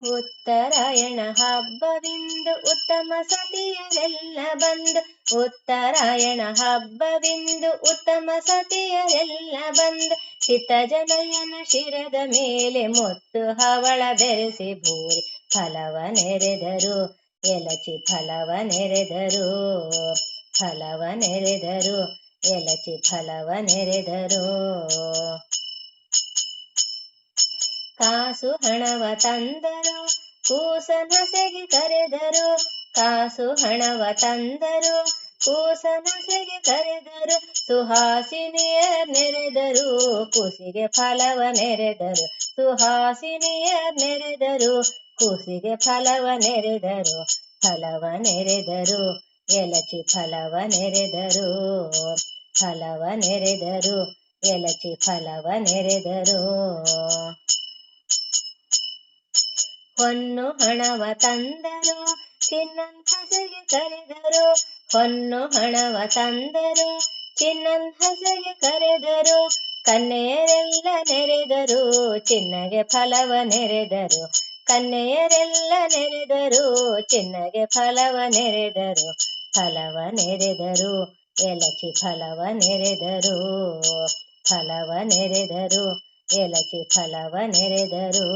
ಉತ್ತರಾಯಣ ಹಬ್ಬವಿಂದು ಉತ್ತಮ ಸತಿಯರೆಲ್ಲ ಬಂದು, ಉತ್ತರಾಯಣ ಹಬ್ಬವಿಂದು ಉತ್ತಮ ಸತಿಯರೆಲ್ಲ ಬಂದು, ಚಿತ್ತಜನಯನ ಶಿರದ ಮೇಲೆ ಮುತ್ತು ಹವಳ ಬೆರೆಸಿ ಭೂರಿ ಫಲವ ನೆರೆದರು, ಎಲಚಿ ಫಲವ ನೆರೆದರು, ಫಲವ ನೆರೆದರು, ಎಲಚಿ ಫಲವ ನೆರೆದರು. ಕಾಸು ಹಣವ ತಂದರು, ಕೂಸನಸೆಗೆ ಕರೆದರು, ಕಾಸು ಹಣವ ತಂದರು, ಕೂಸನಸೆಗೆ ಕರೆದರು, ಸುಹಾಸಿನಿಯ ನೆರೆದರು, ಕುಸಿಗೆ ಫಲವ ನೆರೆದರು, ಸುಹಾಸಿನಿಯ ನೆರೆದರು, ಕುಸಿಗೆ ಫಲವ ನೆರೆದರು, ಫಲವ ನೆರೆದರು, ಎಲಚಿ ಫಲವ ನೆರೆದರು, ಫಲವ ನೆರೆದರು, ಎಲಚಿ ಫಲವ ನೆರೆದರು. ಹೊನ್ನು ಹಣವ ತಂದರು, ಚಿನ್ನಂಹಸೆಗೆ ಕರೆದರು, ಹೊನ್ನು ಹಣವ ತಂದರು, ಚಿನ್ನಂಹಸೆಗೆ ಕರೆದರು, ಕನ್ಯೆಯರೆಲ್ಲ ನೆರೆದರು, ಚಿನ್ನಗೆ ಫಲವ ನೆರೆದರು, ಕನ್ಯೆಯರೆಲ್ಲ ನೆರೆದರು, ಚಿನ್ನಗೆ ಫಲವ ನೆರೆದರು, ಫಲವ ನೆರೆದರು, ಎಲಚಿ ಫಲವ ನೆರೆದರು, ಫಲವ ನೆರೆದರು, ಎಲಚಿ ಫಲವ ನೆರೆದರು.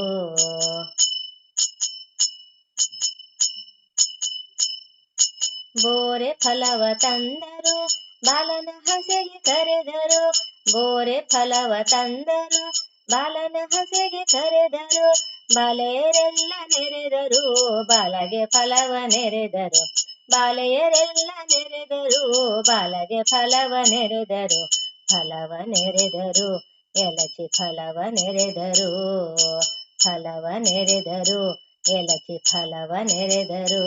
ಬೋರೆ ಫಲವ ತಂದರು, ಬಾಲನ ಹಸೆಗೆ ಕರೆದರು, ಬೋರೆ ಫಲವ ತಂದರು, ಬಾಲನ ಹಸೆಗೆ ಕರೆದರು, ಬಾಲೆಯರೆಲ್ಲ ನೆರೆದರು, ಬಾಲಗೆ ಫಲವ ನೆರೆದರು, ಬಾಲೆಯರೆಲ್ಲ ನೆರೆದರು, ಬಾಲಗೆ ಫಲವ ನೆರೆದರು, ಫಲವ ನೆರೆದರು, ಎಲಚಿ ಫಲವ ನೆರೆದರು, ಫಲವ ನೆರೆದರು, ಎಲಚಿ ಫಲವ ನೆರೆದರು.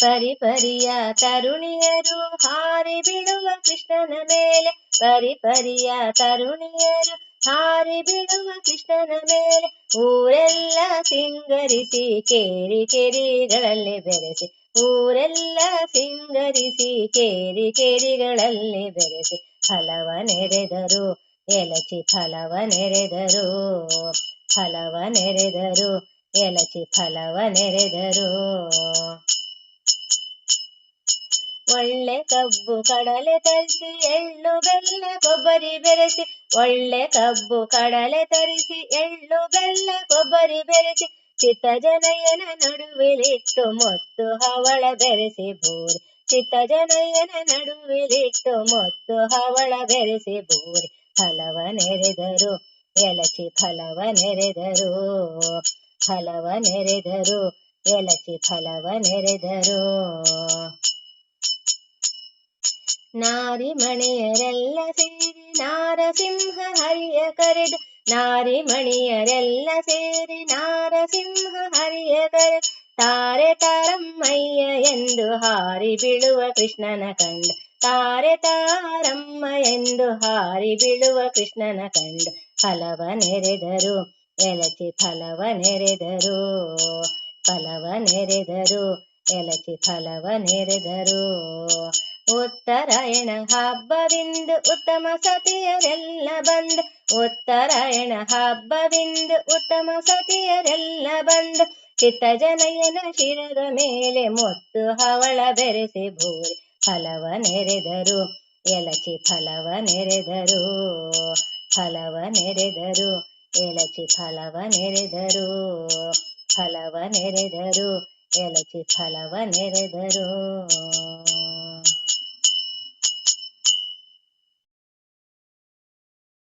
ಪರಿಪರಿಯ ತರುಣಿಯರು ಹಾರಿ ಬಿಡುವ ಕೃಷ್ಣನ ಮೇಲೆ, ಪರಿಪರಿಯ ತರುಣಿಯರು ಹಾರಿ ಬಿಡುವ ಕೃಷ್ಣನ ಮೇಲೆ, ಊರೆಲ್ಲ ಸಿಂಗರಿಸಿ ಕೇರಿ ಕೇರಿಗಳಲ್ಲಿ ಬೆರೆಸಿ, ಊರೆಲ್ಲ ಸಿಂಗರಿಸಿ ಕೇರಿ ಕೇರಿಗಳಲ್ಲಿ ಬೆರೆಸಿ, ಫಲವ ನೆರೆದರು, ಎಲಚಿ ಫಲವ ನೆರೆದರು, ಫಲವ ನೆರೆದರು, ಎಲಚಿ ಫಲವ ನೆರೆದರು. ಒಳ್ಳೆ ಕಬ್ಬು ಕಡಲೆ ತರಿಸಿ ಎಳ್ಳು ಬೆಲ್ಲ ಕೊಬ್ಬರಿ ಬೆರೆಸಿ, ಒಳ್ಳೆ ಕಬ್ಬು ಕಡಲೆ ತರಿಸಿ ಎಳ್ಳು ಬೆಲ್ಲ ಕೊಬ್ಬರಿ ಬೆರೆಸಿ, ಚಿತ್ತಜನಯನ ನಡುವಿಲಿಟ್ಟು ಮುತ್ತು ಹವಳ ಬೆರೆಸಿ ಭೂರಿ, ಚಿತ್ತಜನಯನ ನಡುವಿಲಿಟ್ಟು ಮುತ್ತು ಹವಳ ಬೆರೆಸಿ ಭೂರಿ, ಫಲವ ನೆರೆದರು, ಎಲಚಿ ಫಲವ ನೆರೆದರು, ಫಲವ ನೆರೆದರು, ಎಲಚಿ ಫಲವ ನೆರೆದರು. ನಾರಿಮಣಿಯರೆಲ್ಲ ಸೇರಿ ನಾರಸಿಂಹ ಹರಿಯ ಕರೆದು, ನಾರಿಮಣಿಯರೆಲ್ಲ ಸೇರಿ ನಾರಸಿಂಹ ಹರಿಯ ಕರೆದು, ತಾರೆ ತಾರಮ್ಮಯ್ಯ ಎಂದು ಹಾರಿ ಬೀಳುವ ಕೃಷ್ಣನ ಕಂಡು, ತಾರೆ ತಾರಮ್ಮ ಎಂದು ಹಾರಿ ಬೀಳುವ ಕೃಷ್ಣನ ಕಂಡು, ಫಲವ ನೆರೆದರು, ಎಲಚಿ ಫಲವ ನೆರೆದರು, ಫಲವ ನೆರೆದರು, ಎಲಚಿ ಫಲವ ನೆರೆದರು. ಉತ್ತರಾಯಣ ಹಬ್ಬವಿಂದು ಉತ್ತಮ ಸತಿಯರೆಲ್ಲ ಬಂದು, ಉತ್ತರಾಯಣ ಹಬ್ಬವಿಂದು ಉತ್ತಮ ಸತಿಯರೆಲ್ಲ ಬಂದು, ಚಿತ್ತಜನಯನ ಶಿರದ ಮೇಲೆ ಮುತ್ತು ಹವಳ ಬೆರೆಸಿ ಭೂರಿ, ಫಲವ ನೆರೆದರು, ಎಲಚಿ ಫಲವ ನೆರೆದರು, ಫಲವ ನೆರೆದರು, ಎಲಚಿ ಫಲವ ನೆರೆದರು, ಫಲವ ನೆರೆದರು, ಎಲಚಿ ಫಲವ ನೆರೆದರು.